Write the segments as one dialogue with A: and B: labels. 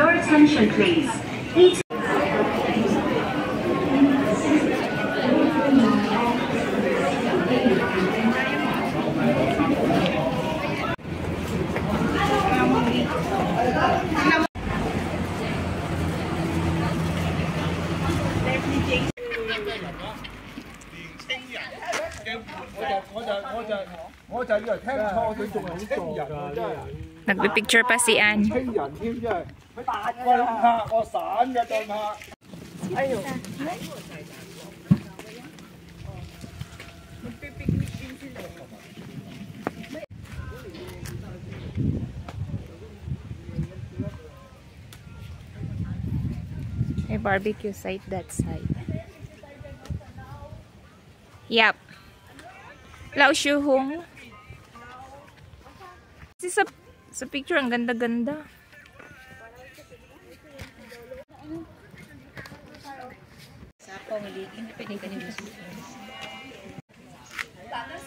A: Your attention, please.
B: Nagpipicture pa si Ann. May barbecue site that side. Yep. Lao Shuhong. Sa picture ang ganda-ganda.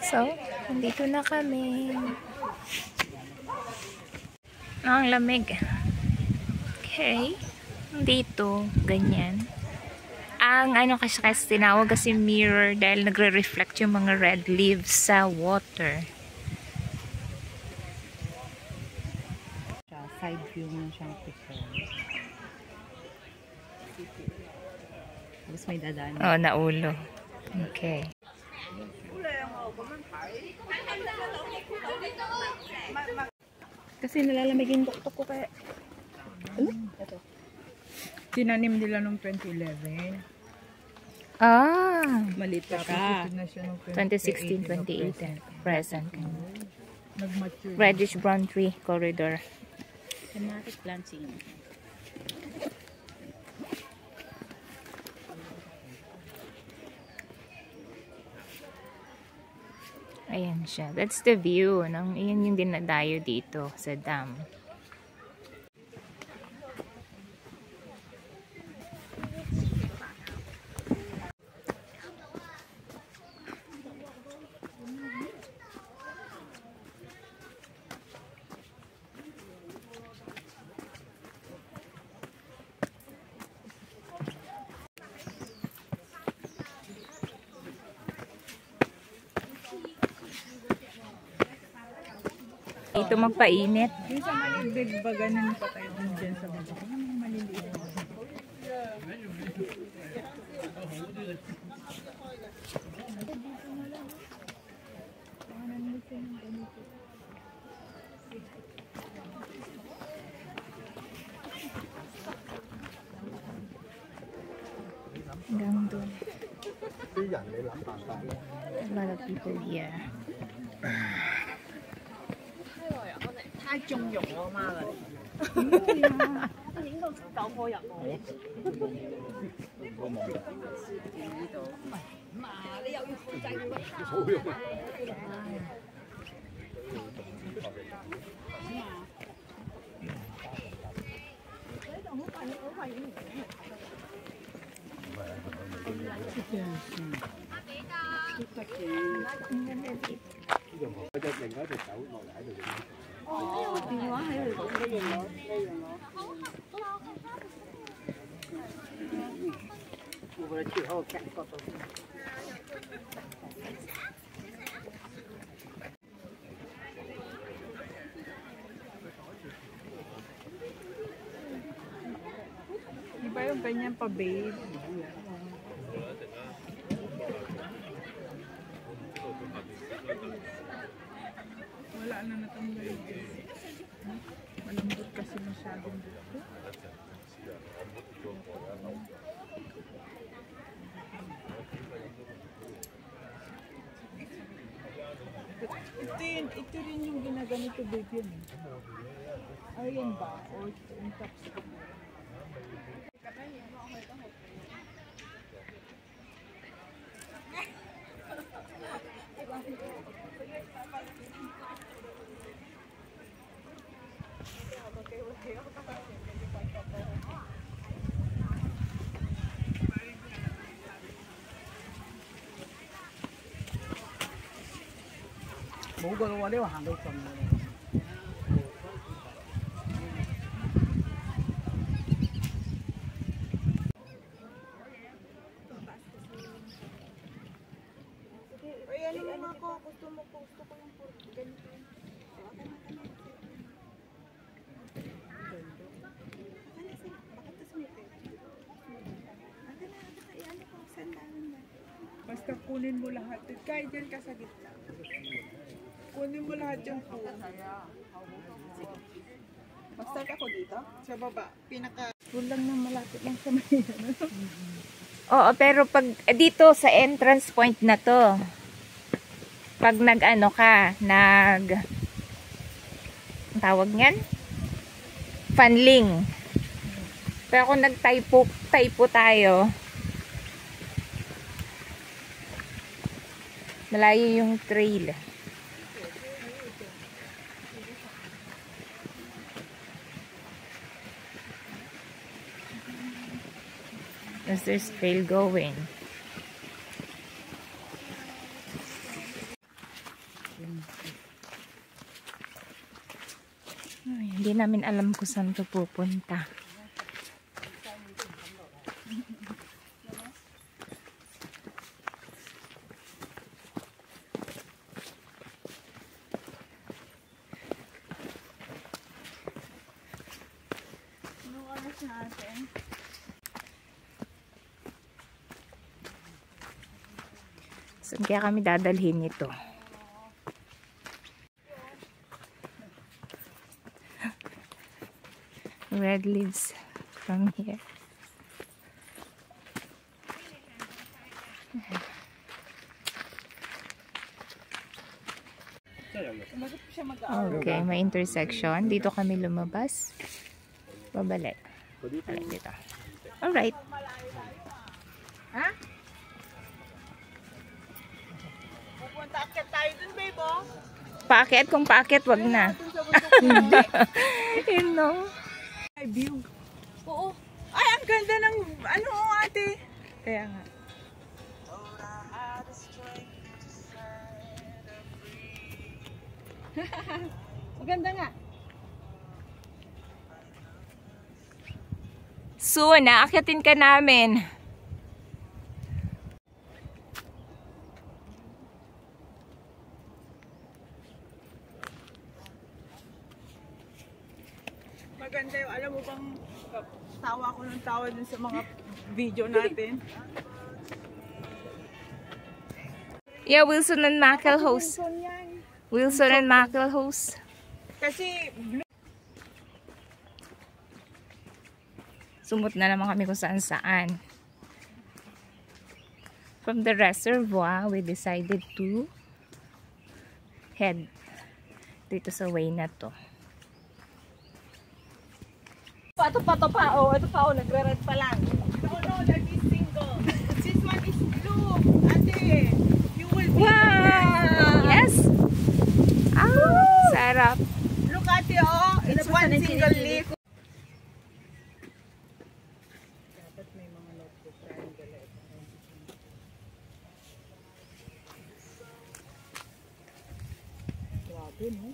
B: So, nandito na kami. Ang lamig. Okay. Dito, ganyan. Ang ano kasi tinawag kasi mirror dahil nagre-reflect yung mga red leaves sa water.
C: Side view mo siyang picture. Tapos may dadaan.
B: Oh, naulo. Okay.
C: Kasi nalalamigin tuktok ko kaya. Ito. Tinanim nila noong 2011.
B: Ah!
C: Maliit pa ka.
B: 2016, 2018. Present. Reddish brown tree corridor.
C: Thematic planting.
B: Ayan siya. That's the view. Iyan yung dinadayo dito sa dam. Ito magpainit.
C: Yung sa maliliit ba ganun pa tayo dyan sa baba? Yung maliliit.
B: Hanggang doon. A lot of people here.
C: 太縱容我媽啦！影到9個人喎。呢度。媽，你又要控制佢個好用啊！哦，電話喺度講呢樣攞，我覺得最好嘅角度。Iba yung ganyan pa, babe. Wala na natanggal yun. Malambot kasi masyadong dito. Ito rin yung ginaganito baby yun. Ayan ba? Or yung tops ko.冇個喎，呢個行到盡㗎。kunin mo lahat. Kahit dyan ka sa gitna. Kunin mo lahat yung puno. Mag-start ako dito? Sa baba. Doon lang na malapit lang sa may
B: Oo, pero pag dito sa entrance point na to, pag nag-ano ka, ang tawag niyan? Funling. Pero kung nag-typo tayo, malayo yung trail. There's trail going. Ay, hindi namin alam kung saan to pupunta.
C: Anong oras natin?
B: Saan kaya kami dadalhin ito? Red leaves from here. Okay, may intersection. Dito kami lumabas. Babalik. Balik dito. Alright.
C: Ha? Pupunta akit tayo dun, babe, oh.
B: Paakyat, kung paakyat, wag na.
C: Hindi.
B: You know?
C: Ay, view. Oo. Ay, ang ganda ng, ano, ate. Kaya nga. Maganda nga.
B: Soon, aakyatin ka namin.
C: Maganda yung, alam mo bang, tawa ko ng tawa dun sa mga video natin.
B: Yeah, Wilson and McElhouse. Wilson and McElhouse.
C: Kasi,
B: Sumot na naman kami kung saan-saan. From the reservoir, we decided to head dito sa way na to.
C: Ito pa, oh, nagre-red pa lang. No, that is single. This one is blue. Ate, you will be.
B: Wow! Yes! Ah, sarap.
C: Look ate, oh, it's one single leaf. Dapat may mga notebook triangle. Grabe, no?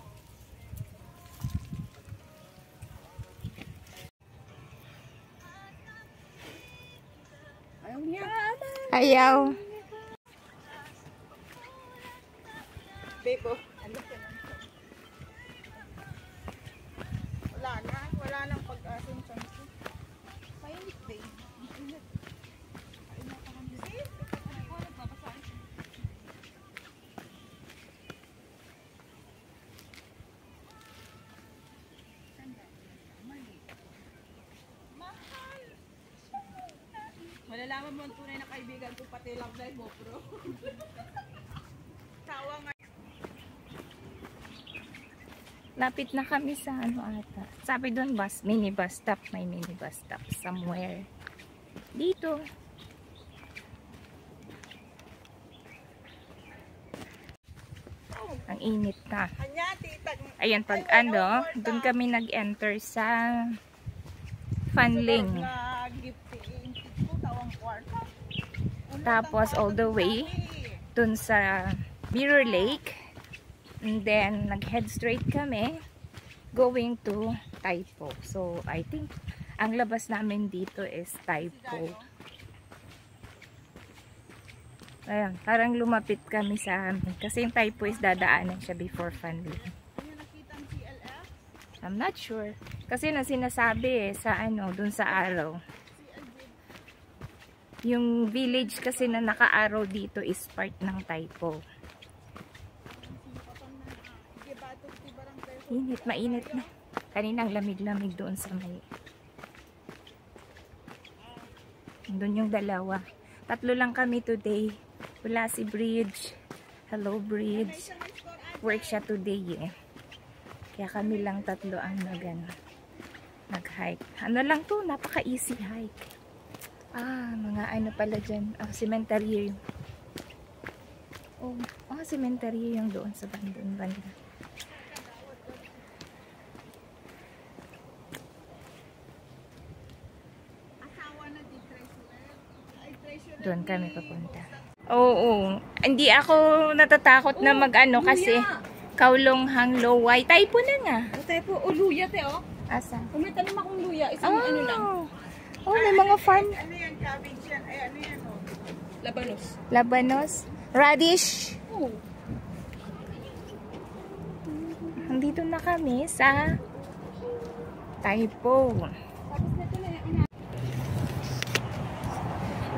C: Ayaw niya.
B: Ayaw.
C: Bebo, ano ka lang? Wala nang pag-asa yung chance. Mainit, babe. Mainit. Malalaman mo ang tunay na kaibigan ko, pati love life mo, bro. Tawa nga.
B: Lapit na kami sa ano ata. Sabi doon bus, mini bus stop. May mini bus stop somewhere. Dito. Ang init na. Ayan, pag ano, doon kami nag-enter sa Funling. Tapos all the way dun sa Mirror Lake. And then nag-head straight kami going to Taipo. So I think ang labas namin dito is Taipo. Ayan, parang lumapit kami sa amin. Kasi yung Taipo is dadaanan siya before Funling. I'm not sure. Kasi na sinasabi sa ano, dun sa araw. Yung village kasi na naka-arrow dito is part ng Taipo. Init, mainit na. Kaninang lamig-lamig doon sa may. Doon yung dalawa. Tatlo lang kami today. Wala si Bridge. Hello, Bridge. Work siya today eh. Kaya kami lang tatlo ang nag-hike. Ano lang to, napaka-easy hike. Mga ano pala dyan. Cemetery. Cemetery yung doon sa banda. Doon kami papunta. Oo. Hindi ako natatakot na mag-ano kasi Kaulonghang Loway. Taipo na nga.
C: Taipo, luya te
B: Asa?
C: Kung may tanim akong luya, isang ano lang.
B: May mga farm.
C: Ano yan, cabbage yan? Ay, ano yan Labanos.
B: Labanos. Radish. Nandito na kami sa Taipo.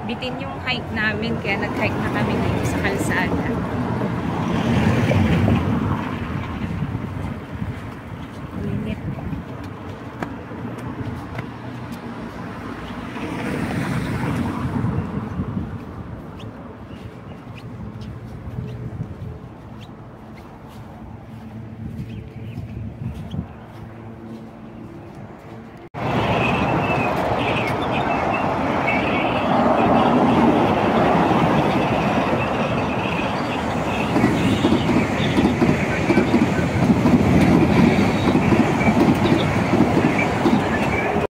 B: Bitin yung hike namin kaya nag-hike na kami dito sa kalsada.